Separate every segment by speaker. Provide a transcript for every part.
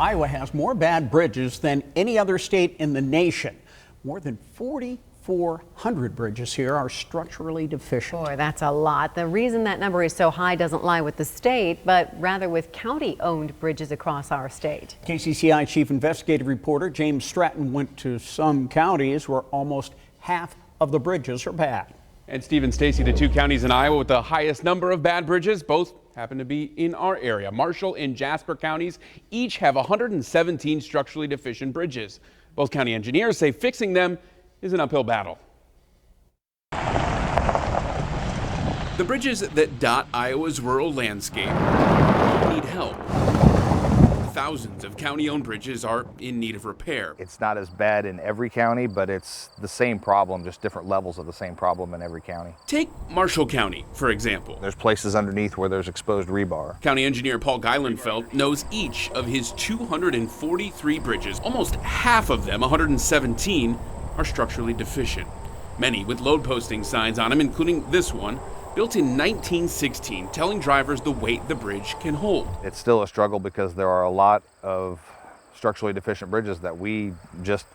Speaker 1: Iowa has more bad bridges than any other state in the nation. More than 4,400 bridges here are structurally deficient.
Speaker 2: Boy, that's a lot. The reason that number is so high doesn't lie with the state, but rather with county-owned bridges across our state.
Speaker 1: KCCI Chief Investigative Reporter James Stratton went to some counties where almost half of the bridges are bad.
Speaker 3: And Steve and Stacy, the two counties in Iowa with the highest number of bad bridges, both happen to be in our area. Marshall and Jasper counties each have 117 structurally deficient bridges. Both county engineers say fixing them is an uphill battle. The bridges that dot Iowa's rural landscape need help. Thousands of county-owned bridges are in need of repair.
Speaker 4: It's not as bad in every county, but it's the same problem, just different levels of the same problem in every county.
Speaker 3: Take Marshall County, for example.
Speaker 4: There's places underneath where there's exposed rebar.
Speaker 3: County engineer Paul Geilenfeld knows each of his 243 bridges. Almost half of them, 117, are structurally deficient. Many with load posting signs on them, including this one, built in 1916, telling drivers the weight the bridge can hold.
Speaker 4: It's still a struggle because there are a lot of structurally deficient bridges that we just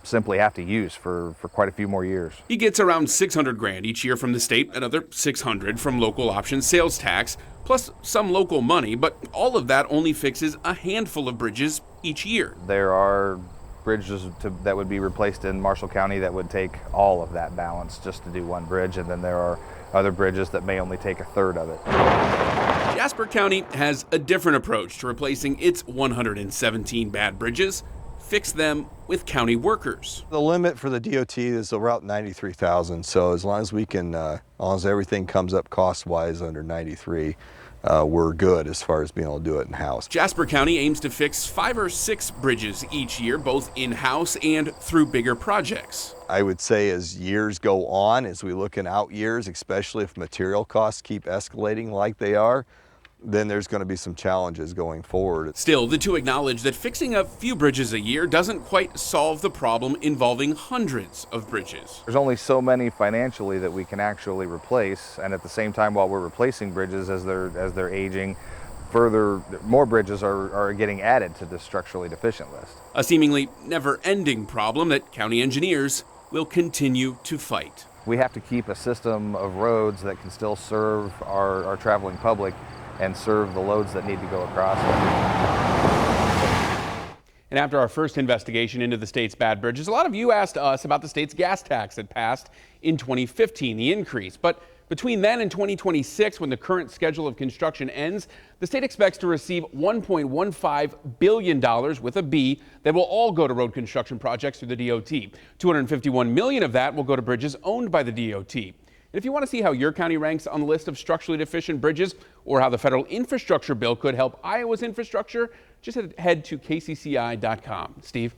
Speaker 4: simply have to use for quite a few more years.
Speaker 3: He gets around $600,000 each year from the state, another $600,000 from local option sales tax, plus some local money, but all of that only fixes a handful of bridges each year.
Speaker 4: There are bridges that would be replaced in Marshall County that would take all of that balance just to do one bridge, and then there are other bridges that may only take a third of it.
Speaker 3: Jasper County has a different approach to replacing its 117 bad bridges. Fix them with county workers.
Speaker 5: The limit for the DOT is about $93,000. So as long as we can, as long as everything comes up cost-wise under 93, we're good as far as being able to do it in-house.
Speaker 3: Jasper County aims to fix 5 or 6 bridges each year, both in-house and through bigger projects.
Speaker 5: I would say as years go on, as we look in out years, especially if material costs keep escalating like they are, then there's going to be some challenges going forward.
Speaker 3: Still, the two acknowledge that fixing a few bridges a year doesn't quite solve the problem involving hundreds of bridges.
Speaker 4: There's only so many financially that we can actually replace, and at the same time, while we're replacing bridges as they're aging, more bridges are getting added to the structurally deficient list.
Speaker 3: A seemingly never-ending problem that county engineers will continue to fight.
Speaker 4: We have to keep a system of roads that can still serve our traveling public and serve the loads that need to go across.
Speaker 3: And after our first investigation into the state's bad bridges, a lot of you asked us about the state's gas tax that passed in 2015, the increase. But between then and 2026, when the current schedule of construction ends, the state expects to receive $1.15 billion with a B that will all go to road construction projects through the DOT. $251 million of that will go to bridges owned by the DOT. And if you want to see how your county ranks on the list of structurally deficient bridges or how the federal infrastructure bill could help Iowa's infrastructure, just head to kcci.com. Steve?